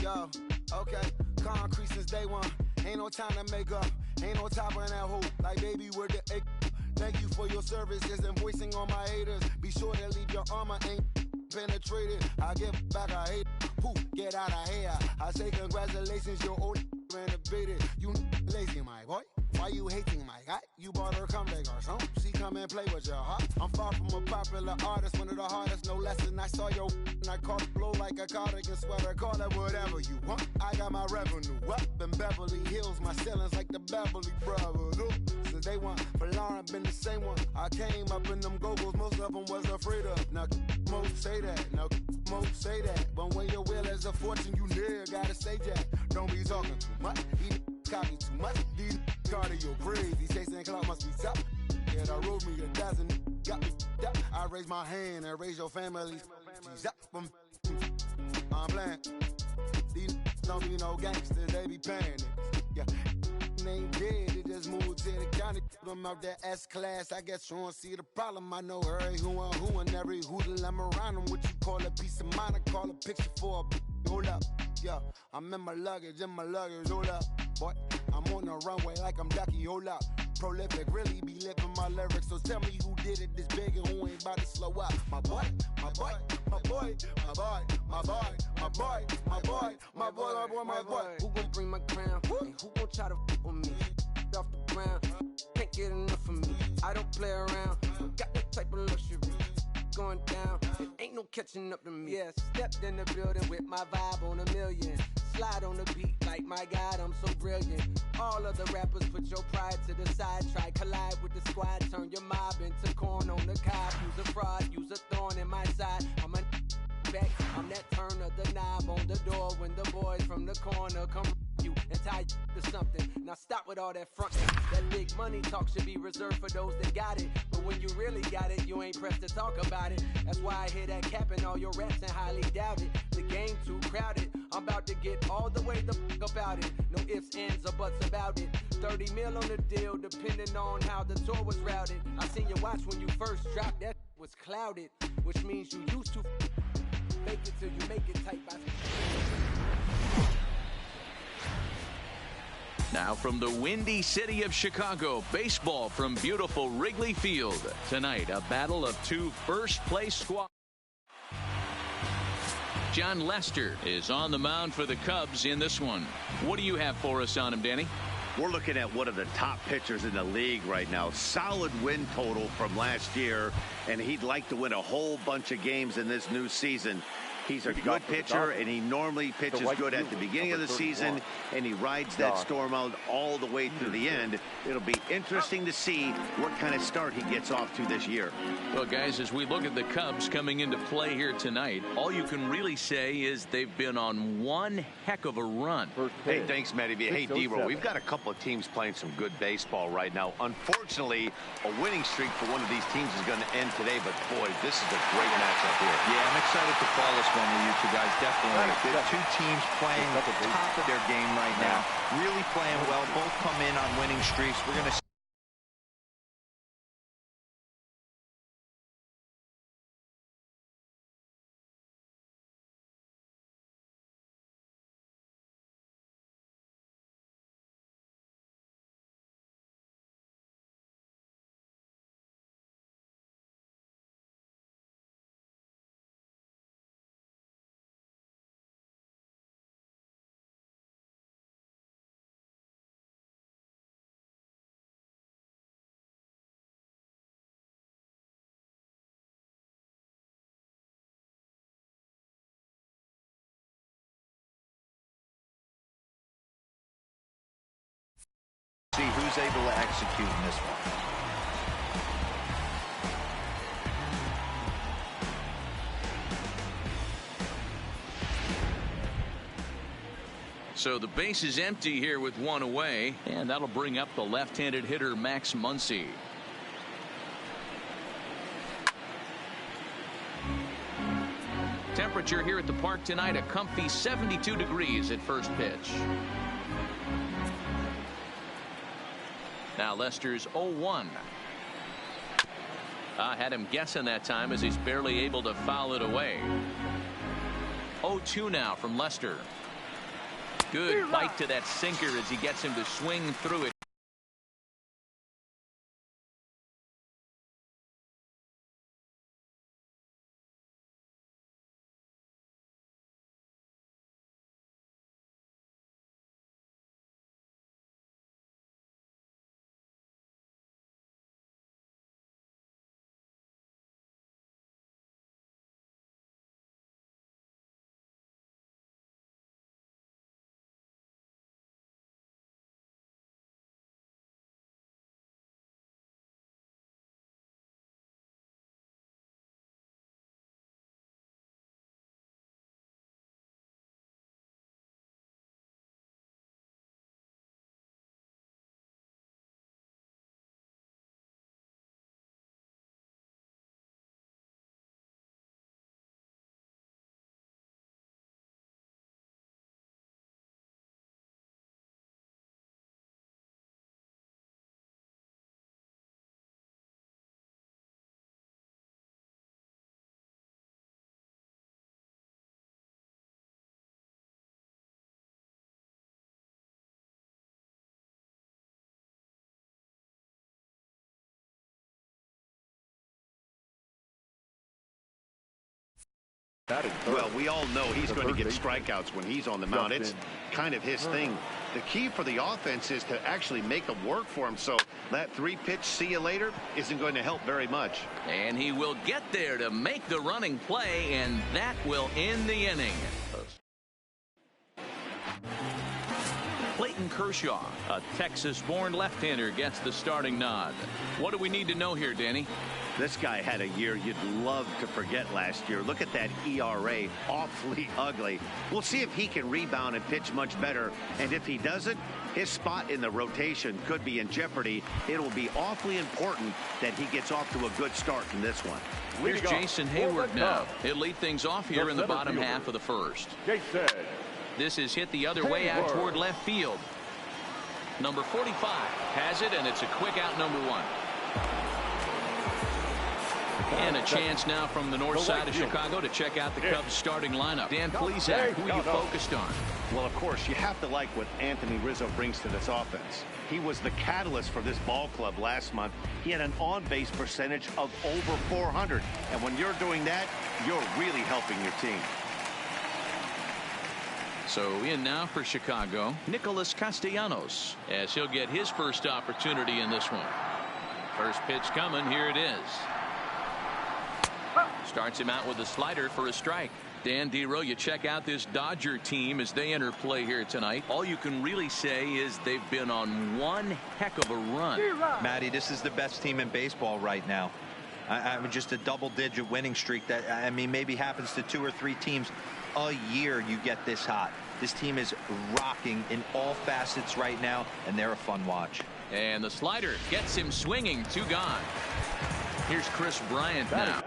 Yo, okay, concrete since day one. Ain't no time to make up. Ain't no top on that hoe. Like baby, where the egg. Thank you for your services and voicing on my haters. Be sure to leave your armor ain't penetrated. I give back, I hate. Poof, get out of here. I say congratulations, your old renovated. You lazy, my boy. Why you hating my guy? You bought her come back or something. She come and play with your heart. I'm far from a popular artist, one of the hardest, no less than I saw your and I caught blow like a cardigan sweater. Call it whatever you want. I got my revenue up in Beverly Hills. My ceilings like the Beverly Brothers. Since day one, for Lauren been the same one. I came up in them go-go's, most of them was afraid of. Now most say that, now most say that. But when your will is a fortune, you never gotta say jack. Don't be talking too much. These copy too much. These cardio crazy, chasing clout must be tough. Yeah, I wrote me a dozen, got me up. I raise my hand and raise your family. I'm playing. These don't be no gangsters, they be paying it. Yeah, they ain't dead, they just moved to the county. Them out that S-class, I guess you don't see the problem. I know every who and every hoodle I'm around them. What you call a piece of mind, I call a picture for a hold up. Yeah, I'm in my luggage, hold up. Boy, I'm on the runway like I'm Ducky, hold up. Prolific, really be living my lyrics. So tell me who did it this big and who ain't about to slow up. My boy, my boy, my boy, my boy, my boy, my boy, my boy, my boy, my boy, my boy. Who gon' bring my crown? And who gon' try to f with me? Off the ground, can't get enough of me. I don't play around, got that type of luxury. Going down, it ain't no catching up to me. Yeah, stepped in the building with my vibe on a million. Slide on the beat like my God, I'm so brilliant. All of the rappers put your pride to the side. Try collide with the squad, turn your mob into corn on the cob. Use a fraud, use a thorn in my side. I'm a back, I'm that turn of the knob on the door when the boys from the corner come you and tie you to something. Now stop with all that front. That big money talk should be reserved for those that got it. But when you really got it, you ain't pressed to talk about it. That's why I hear that cap in all your raps and highly doubt it. The game too crowded. I'm about to get all the way the fuck about it. No ifs, ands, or buts about it. 30 mil on the deal, depending on how the tour was routed. I seen your watch when you first dropped, that was clouded. Which means you used to fake it till you make it tight by. Now from the windy city of Chicago, baseball from beautiful Wrigley Field. Tonight, a battle of two first-place squads. Jon Lester is on the mound for the Cubs in this one. What do you have for us on him, Danny? We're looking at one of the top pitchers in the league right now. Solid win total from last year, and he'd like to win a whole bunch of games in this new season. He's a good pitcher, and he normally pitches good at the beginning of the season, and he rides that storm out all the way through the end. It'll be interesting to see what kind of start he gets off to this year. Well, guys, as we look at the Cubs coming into play here tonight, all you can really say is they've been on one heck of a run. Hey, thanks, Matty. Hey, D-Roll, we've got a couple of teams playing some good baseball right now. Unfortunately, a winning streak for one of these teams is going to end today, but boy, this is a great matchup here. Yeah, I'm excited to call this one with you two guys, definitely. Two teams playing at the top of their game right now. Really playing well. Both come in on winning streaks. We're going to see who's able to execute in this one. So the base is empty here with one away, and that'll bring up the left-handed hitter Max Muncy. Temperature here at the park tonight, a comfy 72 degrees at first pitch. Now Lester's 0-1. I had him guessing that time as he's barely able to foul it away. 0-2 now from Lester. Good bite to that sinker as he gets him to swing through it. Well, we all know he's going to get strikeouts when he's on the mound. It's kind of his thing. The key for the offense is to actually make them work for him. So that 3-pitch see you later isn't going to help very much. And he will get there to make the running play, and that will end the inning. Clayton Kershaw, a Texas-born left-hander, gets the starting nod. What do we need to know here, Danny? This guy had a year you'd love to forget last year. Look at that ERA, awfully ugly. We'll see if he can rebound and pitch much better. And if he doesn't, his spot in the rotation could be in jeopardy. It'll be awfully important that he gets off to a good start in this one. Here's Jason Hayward now. He'll lead things off here in the bottom half of the first. This is hit the other way out toward left field. Number 45 has it, and it's a quick out, number 1. And a chance now from the north side of Chicago to check out the Cubs starting lineup. Dan Plesac, who are you focused on? Well, of course, you have to like what Anthony Rizzo brings to this offense. He was the catalyst for this ball club last month. He had an on-base percentage of over 400. And when you're doing that, you're really helping your team. So in now for Chicago, Nicholas Castellanos, as he'll get his first opportunity in this one. First pitch coming. Here it is. Starts him out with a slider for a strike. Dan Dero, you check out this Dodger team as they enter play here tonight. All you can really say is they've been on one heck of a run. Matty, this is the best team in baseball right now. I mean, just a double-digit winning streak that, I mean, maybe happens to 2 or 3 teams a year. You get this hot. This team is rocking in all facets right now, and they're a fun watch. And the slider gets him swinging. 2 gone. Here's Chris Bryant now.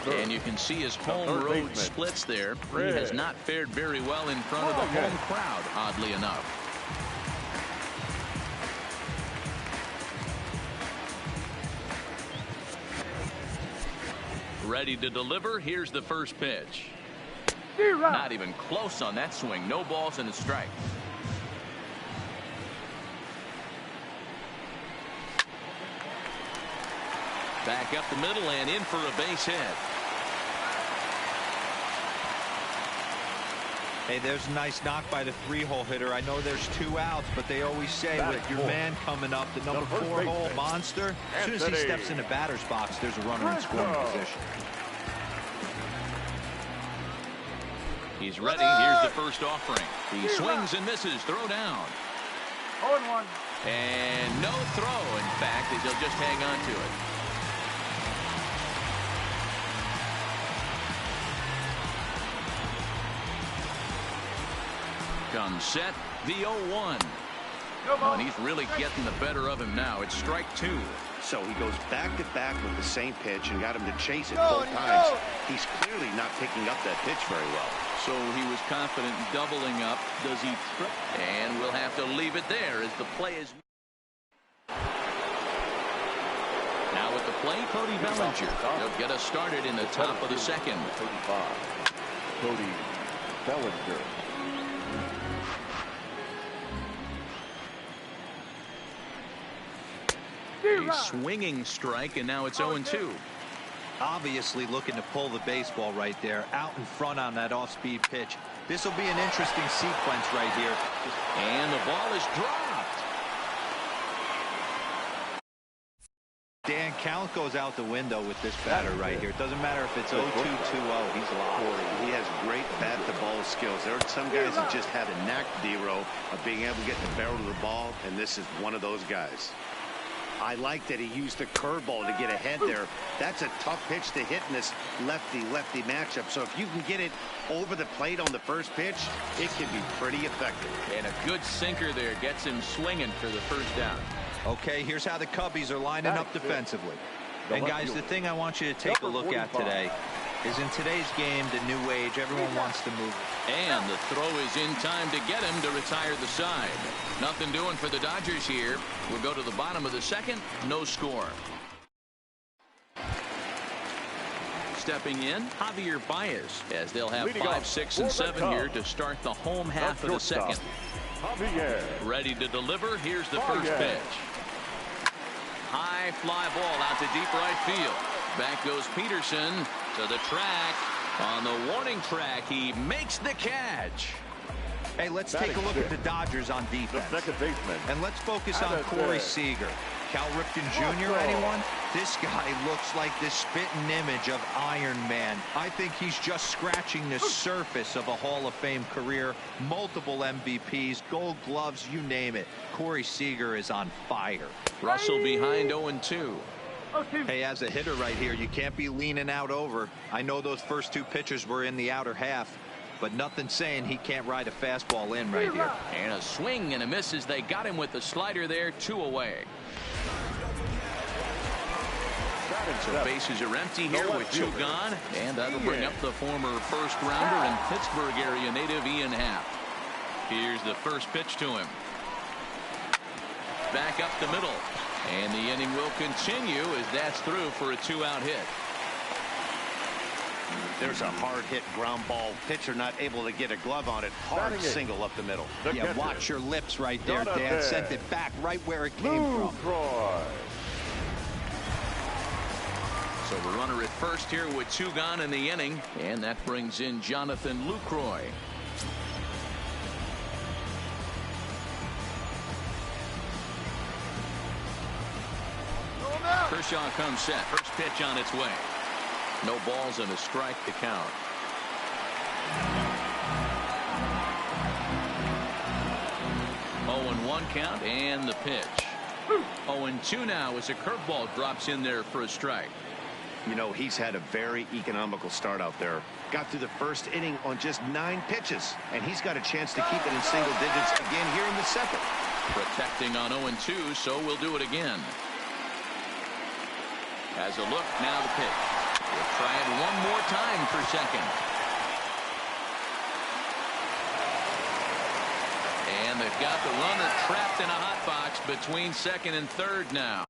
And you can see his home road splits there. He has not fared very well in front of the home crowd, oddly enough. Ready to deliver. Here's the first pitch. Not even close on that swing. No balls and a strike. Back up the middle and in for a base hit. Hey, there's a nice knock by the 3-hole hitter. I know there's 2 outs, but they always say with your man coming up, the number 4-hole monster, as soon as he steps in the batter's box, there's a runner in scoring position. He's ready. Here's the first offering. He swings and misses. Throw down. 0-1. And no throw, in fact, as he'll just hang on to it. comes set, the 0-1. And he's really getting the better of him now. It's strike 2. So he goes back-to-back with the same pitch and got him to chase it both times. He's clearly not picking up that pitch very well. So he was confident in doubling up. Does he trip? And we'll have to leave it there as the play is. Now with the play, Cody Bellinger. He'll get us started in the top of the second. 35. Cody Bellinger. A swinging strike, and now it's 0-2. Obviously looking to pull the baseball right there, out in front on that off-speed pitch. This will be an interesting sequence right here. And the ball is dropped. Dan, count goes out the window with this batter right here. It doesn't matter if it's 0-2, 2-0. He's locked. He has great bat-to-ball skills. There are some guys that just have a knack, D-Row, of being able to get the barrel of the ball, and this is one of those guys. I like that he used the curveball to get ahead there. That's a tough pitch to hit in this lefty-lefty matchup. So if you can get it over the plate on the first pitch, it can be pretty effective. And a good sinker there gets him swinging for the first down. Okay, here's how the Cubbies are lining up defensively. And guys, the thing I want you to take a look at today is in today's game, the new age, everyone wants to move. And the throw is in time to get him to retire the side. Nothing doing for the Dodgers here. We'll go to the bottom of the second. No score. Stepping in, Javier Baez, as they'll have 5, 6, and 7 here to start the home half of the second. Ready to deliver. Here's the first pitch. High fly ball out to deep right field. Back goes Peterson to the track. On the warning track, he makes the catch. Hey, let's take a look at the Dodgers on defense. The second baseman. And let's focus on Corey Seager. Cal Ripken Jr., anyone? This guy looks like the spitting image of Iron Man. I think he's just scratching the surface of a Hall of Fame career. Multiple MVPs, Gold Gloves, you name it. Corey Seager is on fire. Russell behind 0-2. Hey, as a hitter right here, you can't be leaning out over. I know those first 2 pitches were in the outer half, but nothing saying he can't ride a fastball in right here. And a swing and a miss as they got him with the slider there, 2 away. So bases are empty here with 2 gone, and that'll bring up the former first-rounder and Pittsburgh area native Ian Happ. Here's the first pitch to him. Back up the middle, and the inning will continue as that's through for a 2-out hit. There's a hard hit ground ball. Pitcher not able to get a glove on it. Hard single up the middle. Yeah, watch your lips right there, Dan. Sent it back right where it came from. So the runner at first here with 2 gone in the inning, and that brings in Jonathan Lucroy. Kershaw comes set. First pitch on its way. No balls and a strike to count. 0-1 count and the pitch. 0-2 now as a curveball drops in there for a strike. You know, he's had a very economical start out there. Got through the first inning on just 9 pitches, and he's got a chance to keep it in single digits again here in the second. Protecting on 0-2, so we'll do it again. As a look, now the pitch. We'll try it one more time for second. And they've got the runner trapped in a hot box between second and third now.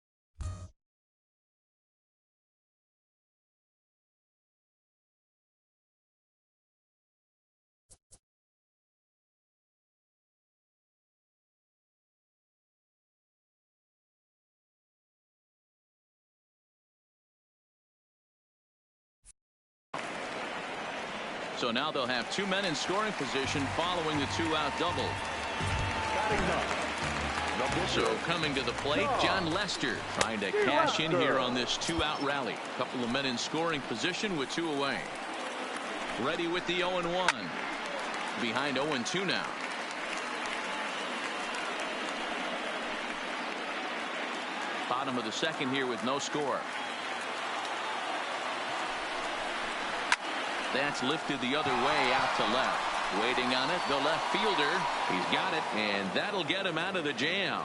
So now they'll have 2 men in scoring position following the 2-out double. So coming to the plate, John Lester trying to cash in here on this 2-out rally. A couple of men in scoring position with 2 away. Ready with the 0-1. Behind 0-2 now. Bottom of the second here with no score. That's lifted the other way out to left. Waiting on it, the left fielder. He's got it, and that'll get him out of the jam.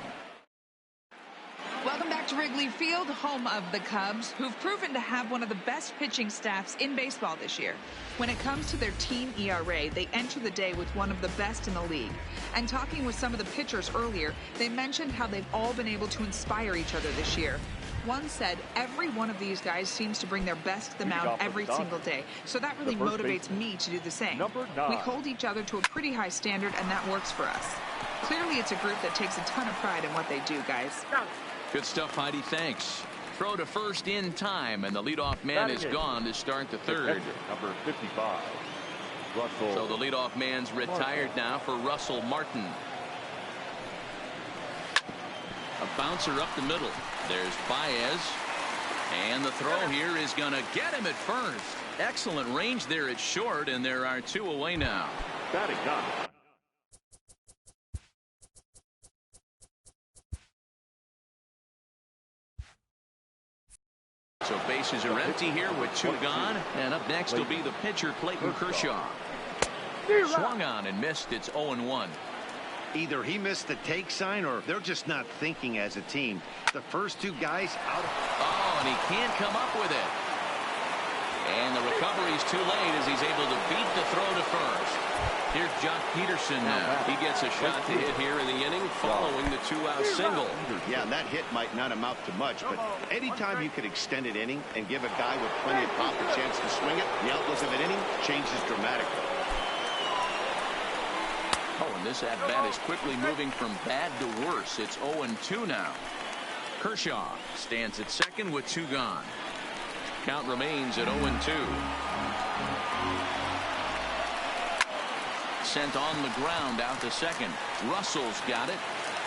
Welcome back to Wrigley Field, home of the Cubs, who've proven to have one of the best pitching staffs in baseball this year. When it comes to their team ERA, they enter the day with one of the best in the league. And talking with some of the pitchers earlier, they mentioned how they've all been able to inspire each other this year. One said, every one of these guys seems to bring their best to the mound every single day. So that really motivates me to do the same. We hold each other to a pretty high standard, and that works for us. Clearly, it's a group that takes a ton of pride in what they do, guys. Good stuff, Heidi. Thanks. Throw to first in time, and the leadoff man is gone to start the third. Number 55, Russell. So the leadoff man's retired now for Russell Martin. A bouncer up the middle. There's Baez. And the throw here is going to get him at first. Excellent range there at short, and there are 2 away now. Batting done. So bases are empty here with 2 gone. And up next will be the pitcher, Clayton Kershaw. Swung on and missed. It's 0-1. Either he missed the take sign or they're just not thinking as a team. The first 2 guys out of... Oh, and he can't come up with it. And the recovery's too late as he's able to beat the throw to first. Here's Jock Peterson now. He gets a shot to hit here in the inning following the 2-out single. Yeah, and that hit might not amount to much, but anytime you could extend an inning and give a guy with plenty of pop a chance to swing it, the outlook of an inning changes dramatically. Oh, and this at-bat is quickly moving from bad to worse. It's 0-2 now. Kershaw stands at second with 2 gone. Count remains at 0-2. Sent on the ground out to second. Russell's got it.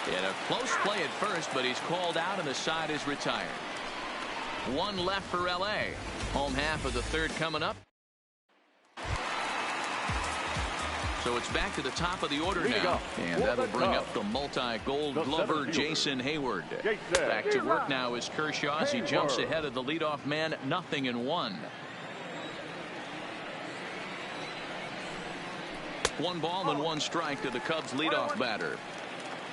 In a close play at first, but he's called out and the side is retired. 1 left for L.A. Home half of the third coming up. So it's back to the top of the order now. And that'll bring up the multi-gold glover Jason Hayward. Back to work now is Kershaw as he jumps ahead of the leadoff man, 0-1. 1 ball and 1 strike to the Cubs leadoff batter.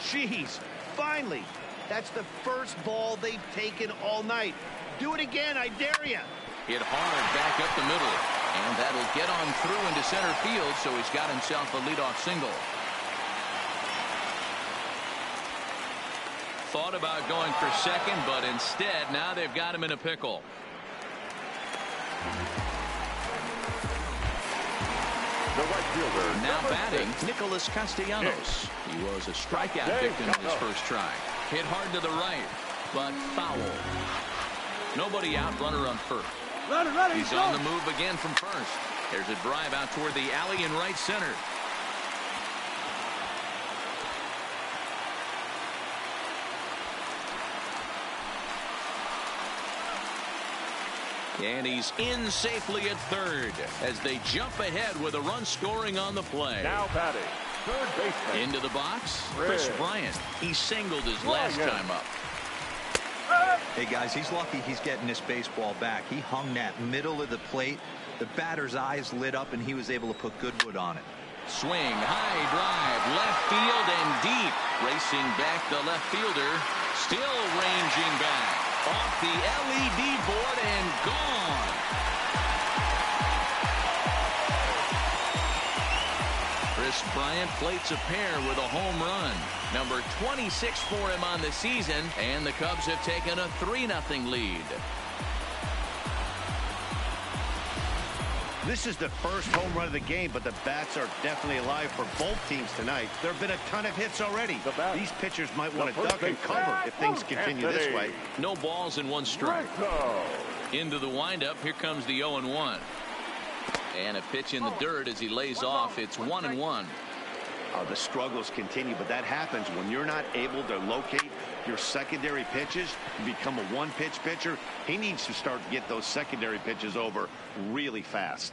Jeez, finally. That's the first ball they've taken all night. Do it again, I dare you. Hit hard back up the middle. And that'll get on through into center field, so he's got himself a leadoff single. Thought about going for second, but instead, now they've got him in a pickle. The right fielder. Now batting, Nicholas Castellanos. He was a strikeout victim in his first try. Hit hard to the right, but foul. Nobody out, runner on first. He's on the move again from first. There's a drive out toward the alley in right center. And he's in safely at third as they jump ahead with a run scoring on the play. Now batting, third baseman. Into the box, Chris Bryant. He singled his last time up. Hey, guys, he's lucky he's getting this baseball back. He hung that middle of the plate. The batter's eyes lit up, and he was able to put good wood on it. Swing, high drive, left field and deep. Racing back the left fielder. Still ranging back. Off the LED board and gone. Chris Bryant plates a pair with a home run. Number 26 for him on the season, and the Cubs have taken a 3-0 lead. This is the first home run of the game, but the bats are definitely alive for both teams tonight. There have been a ton of hits already. These pitchers might want to duck and cover if things continue this way. No balls and 1 strike. Into the windup, here comes the 0-1. And a pitch in the dirt as he lays off. It's 1-1. The struggles continue, but that happens when you're not able to locate your secondary pitches. You become a 1-pitch pitcher. He needs to start to get those secondary pitches over really fast.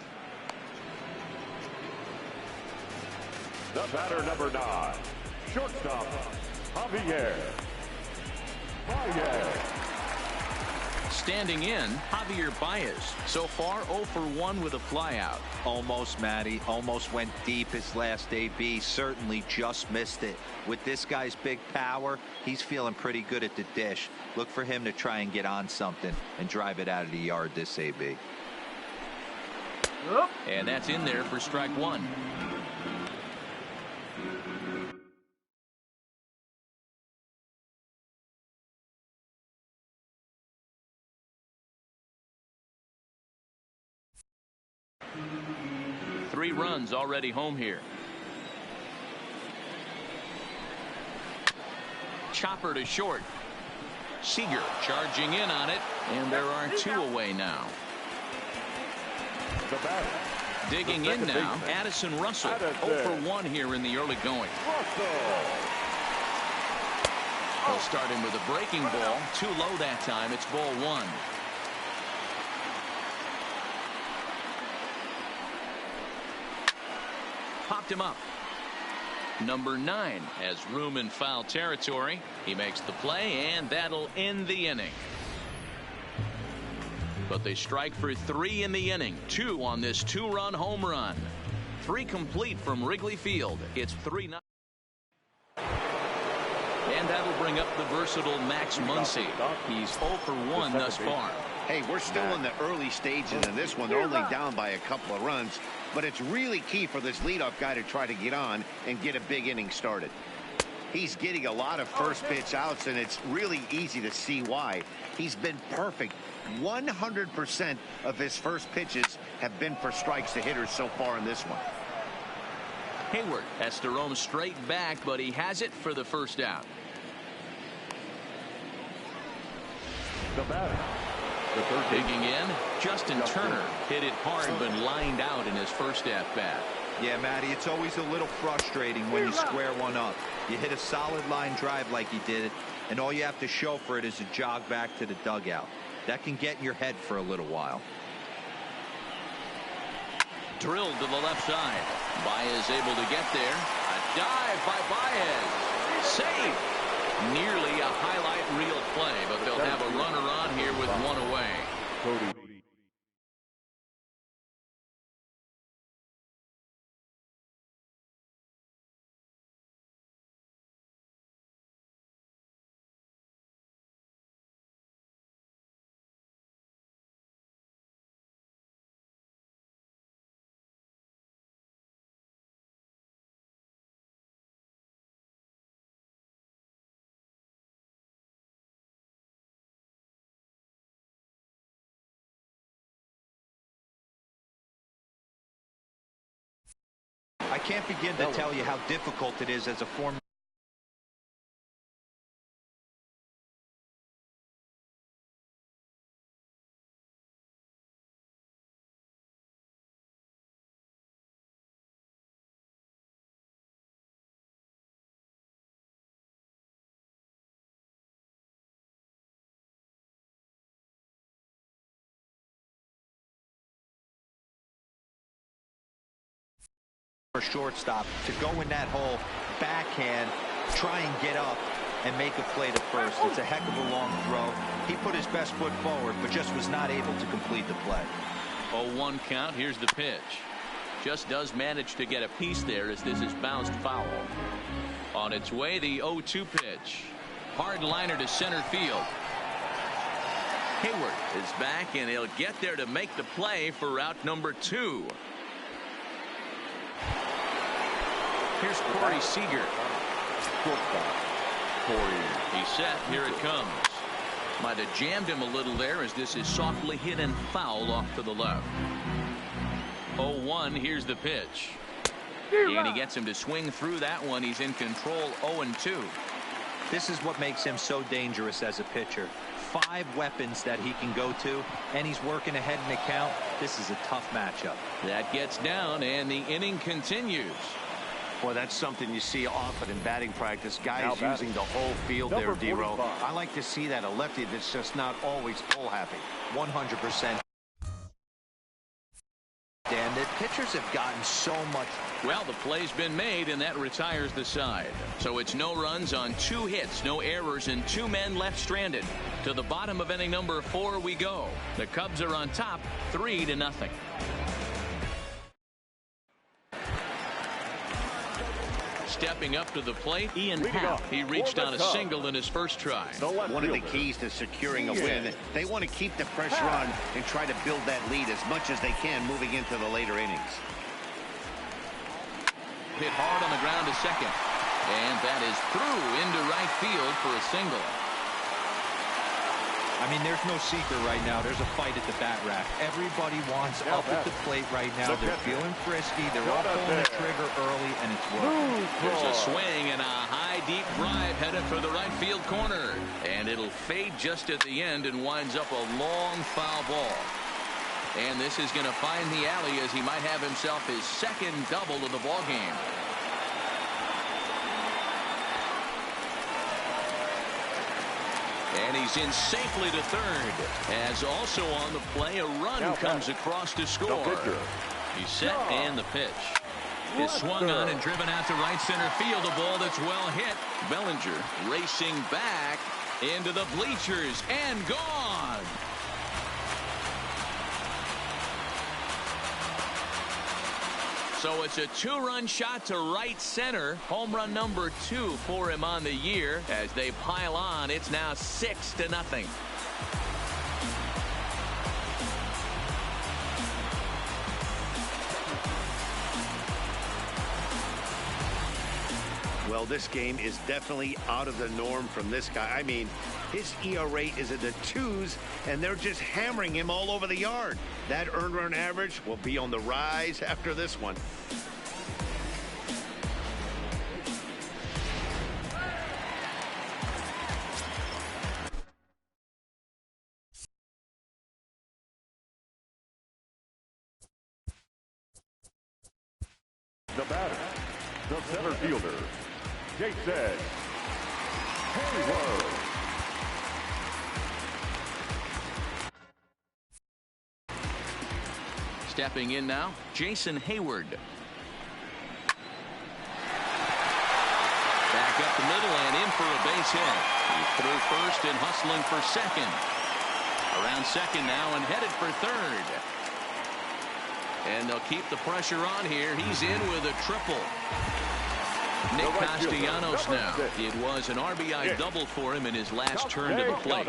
The batter, number 9, shortstop, Javier Baez. Standing in, Javier Baez. So far, 0 for 1 with a flyout. Almost, Matty. Almost went deep his last AB. Certainly just missed it. With this guy's big power, he's feeling pretty good at the dish. Look for him to try and get on something and drive it out of the yard this AB. And that's in there for strike one. Three runs already home here. Chopper to short. Seager charging in on it, and there are two away now. Digging in now, Addison Russell. 0 for 1 here in the early going. They'll start him with a breaking ball. Too low that time. It's ball one. Popped him up. Number 9 has room in foul territory. He makes the play, and that'll end the inning. But they strike for 3 in the inning. 2 on this 2-run home run. 3 complete from Wrigley Field. It's 3-0. And that'll bring up the versatile Max Muncy. He's 0 for 1 thus far. Hey, we're still in the early stages of this one. They're only down by a couple of runs. But it's really key for this leadoff guy to try to get on and get a big inning started. He's getting a lot of first pitch outs, and it's really easy to see why. He's been perfect. 100% of his first pitches have been for strikes to hitters so far in this one. Hayward has to roam straight back, but he has it for the first out. The batter. Digging in, Justin Turner hit it hard but lined out in his first at-bat. Yeah, Matty, it's always a little frustrating when you square one up. You hit a solid line drive like he did, and all you have to show for it is a jog back to the dugout. That can get in your head for a little while. Drilled to the left side. Baez able to get there. A dive by Baez. Save. Nearly a highlight reel play, but they'll have a runner on here with 1 away. Cody. I can't begin to tell you how difficult it is as a former shortstop to go in that hole, backhand, try and get up and make a play to first. It's a heck of a long throw. He put his best foot forward, but just was not able to complete the play. 0-1 count. Here's the pitch. Just does manage to get a piece there as this is bounced foul. On its way, the 0-2 pitch. Hard liner to center field. Hayward is back, and he'll get there to make the play for out number 2. Here's Corey Seager. He's set. Here it comes. Might have jammed him a little there as this is softly hit and foul off to the left. 0-1. Here's the pitch. And he gets him to swing through that one. He's in control. 0-2. This is what makes him so dangerous as a pitcher. 5 weapons that he can go to, and he's working ahead in the count. This is a tough matchup. That gets down, and the inning continues. Boy, that's something you see often in batting practice. Guys using the whole field there, D-Row. I like to see that. A lefty that's just not always pull happy. 100%. Dan, And the pitchers have gotten so much. Well, the play's been made, and that retires the side. So it's no runs on 2 hits, no errors, and 2 men left stranded. To the bottom of inning number 4 we go. The Cubs are on top, 3-0. Stepping up to the plate, Ian Happ. He reached on a single in his first try. One of the keys to securing a win, they want to keep the pressure on and try to build that lead as much as they can moving into the later innings. Hit hard on the ground to second. And that is through into right field for a single. I mean, there's no secret right now. There's a fight at the bat rack. Everybody wants up at the plate right now. They're feeling frisky. They're all pulling the trigger early, and it's working. There's a swing and a high, deep drive headed for the right field corner. And it'll fade just at the end and winds up a long foul ball. And this is going to find the alley as he might have himself his second double of the ball game. And he's in safely to third. As also on the play, a run comes across to score. He's set and the pitch. Is swung on and driven out to right center field. A ball that's well hit. Bellinger racing back into the bleachers and gone. So it's a 2-run shot to right center. Home run number 2 for him on the year. As they pile on, it's now 6-0. Well, this game is definitely out of the norm from this guy. I mean, his ERA is in the 2s, and they're just hammering him all over the yard. That earned run average will be on the rise after this one. The batter, the center fielder, Jason Heyward. Stepping in now, Jason Heyward. Back up the middle and in for a base hit. He's through first and hustling for second. Around second now and headed for third. And they'll keep the pressure on here. He's in with a triple. Nick Castellanos now. It was an RBI double for him in his last turn to the plate.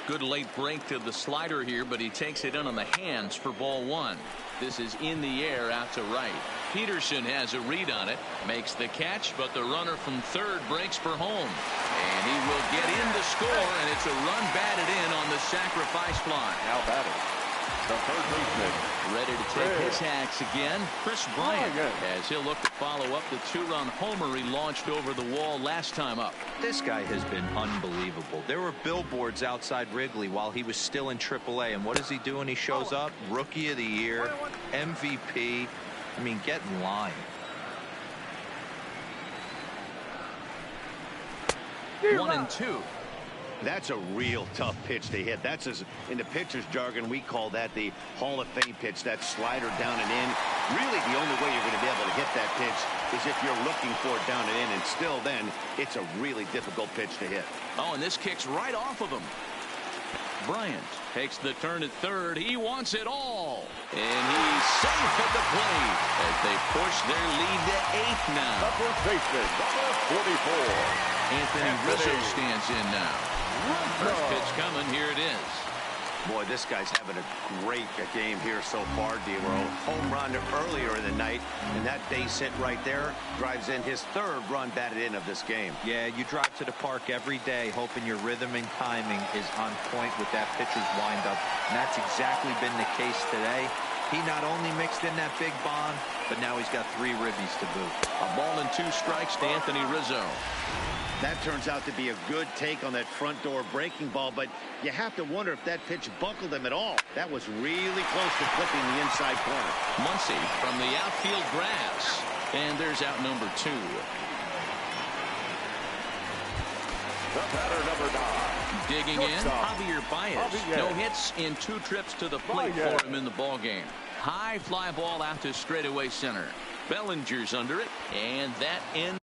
Good late break to the slider here, but he takes it in on the hands for ball 1. This is in the air out to right. Peterson has a read on it, makes the catch, but the runner from third breaks for home. And he will get in to score, and it's a run batted in on the sacrifice fly. Now batting, the third baseman. Ready to take his hacks again, Chris Bryant, as he'll look to follow up the 2-run homer he launched over the wall last time up. This guy has been unbelievable. There were billboards outside Wrigley while he was still in AAA, and what does he do when he shows up? Rookie of the Year, MVP. I mean, get in line. 1-2. That's a real tough pitch to hit. That's, as in the pitcher's jargon, we call that the Hall of Fame pitch. That slider down and in. Really, the only way you're going to be able to hit that pitch is if you're looking for it down and in. And still then, it's a really difficult pitch to hit. Oh, and this kicks right off of him. Bryant takes the turn at third. He wants it all. And he's safe at the plate as they push their lead to 8 now. The first baseman, number 44. Anthony Rizzo stands in now. First pitch coming. Here it is. Boy, this guy's having a great game here so far, D-Row. Home run earlier in the night, and that base hit right there drives in his 3rd run batted in of this game. Yeah, you drive to the park every day hoping your rhythm and timing is on point with that pitcher's windup, and that's exactly been the case today. He not only mixed in that big bomb, but now he's got 3 ribbies to boot. A ball and 2 strikes to Anthony Rizzo. That turns out to be a good take on that front door breaking ball, but you have to wonder if that pitch buckled him at all. That was really close to clipping the inside corner. Muncy from the outfield grass. And there's out number 2. The batter, number 9. Digging in, Javier Baez. No hits in 2 trips to the plate for him in the ball game. High fly ball out to straightaway center. Bellinger's under it, and that ends.